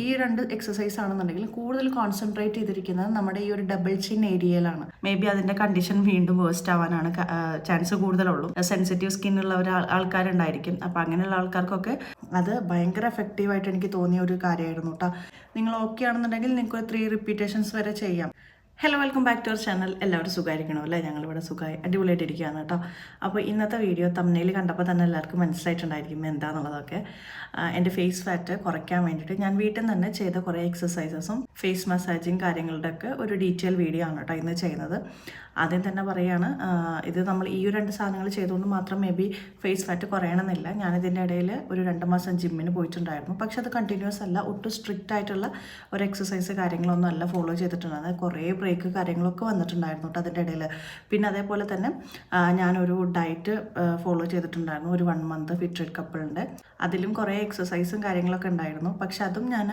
ഈ 2 എക്സസൈസ് ആണെന്നുണ്ടെങ്കിൽ കൂടുതൽ കോൺസെൻട്രേറ്റ് ചെയ്തിരിക്കുന്നത് നമ്മുടെ ഈ ഒരു ഡബിൾ ചിൻ ഏരിയയിലാണ്. മേ ബി അതിൻ്റെ കണ്ടീഷൻ വീണ്ടും വേസ്റ്റ് ആവാനാണ് ചാൻസ് കൂടുതലുള്ളൂ. സെൻസിറ്റീവ് സ്കിന്നുള്ള ഒരു ആൾക്കാരുണ്ടായിരിക്കും. അപ്പോൾ അങ്ങനെയുള്ള ആൾക്കാർക്കൊക്കെ അത് ഭയങ്കര എഫക്റ്റീവായിട്ട് എനിക്ക് തോന്നിയ ഒരു കാര്യമായിരുന്നു കേട്ടോ. നിങ്ങൾ ഓക്കെ ആണെന്നുണ്ടെങ്കിൽ നിങ്ങൾക്ക് 3 റിപ്പീറ്റേഷൻസ് വരെ ചെയ്യാം. Hello, welcome back to our channel. എല്ലാവരും സുഖമായിരിക്കണോ അല്ലേ? ഞങ്ങളിവിടെ സുഖമായി അടിപൊളിയായിട്ടിരിക്കുകയാണ് കേട്ടോ. അപ്പോൾ ഇന്നത്തെ വീഡിയോ തമ്മിൽ കണ്ടപ്പോൾ തന്നെ എല്ലാവർക്കും മനസ്സിലായിട്ടുണ്ടായിരിക്കും എന്താണെന്നുള്ളതൊക്കെ. എൻ്റെ ഫേസ് ഫാറ്റ് കുറയ്ക്കാൻ വേണ്ടിയിട്ട് ഞാൻ വീട്ടിൽ നിന്ന് തന്നെ ചെയ്ത കുറേ എക്സസൈസസും ഫേസ് മസാജിങ് കാര്യങ്ങളുടെ ഒക്കെ ഒരു ഡീറ്റെയിൽ വീഡിയോ ആണ് കേട്ടോ ഇന്ന് ചെയ്യുന്നത്. ആദ്യം തന്നെ പറയുകയാണ്, ഇത് നമ്മൾ ഈ 2 സാധനങ്ങൾ ചെയ്തുകൊണ്ട് മാത്രം മേ ബി ഫേസ് ഫാറ്റ് കുറയണമെന്നില്ല. ഞാനിതിൻ്റെ ഇടയിൽ ഒരു 2 മാസം ജിമ്മിന് പോയിട്ടുണ്ടായിരുന്നു. പക്ഷെ അത് കണ്ടിന്യൂസ് അല്ല, ഒട്ടും സ്ട്രിക്റ്റ് ആയിട്ടുള്ള ഒരു എക്സസൈസ് കാര്യങ്ങളൊന്നും അല്ല ഫോളോ ചെയ്തിട്ടുണ്ടായിരുന്നത്. കുറേ ബ്രേക്ക് കാര്യങ്ങളൊക്കെ വന്നിട്ടുണ്ടായിരുന്നു കേട്ടോ അതിൻ്റെ ഇടയിൽ. പിന്നെ അതേപോലെ തന്നെ ഞാനൊരു ഡയറ്റ് ഫോളോ ചെയ്തിട്ടുണ്ടായിരുന്നു, ഒരു 1 മന്ത് ഫിറ്റ് റെഡ് കപ്പിളിൻ്റെ. അതിലും കുറേ എക്സസൈസും കാര്യങ്ങളൊക്കെ ഉണ്ടായിരുന്നു. പക്ഷെ അതും ഞാൻ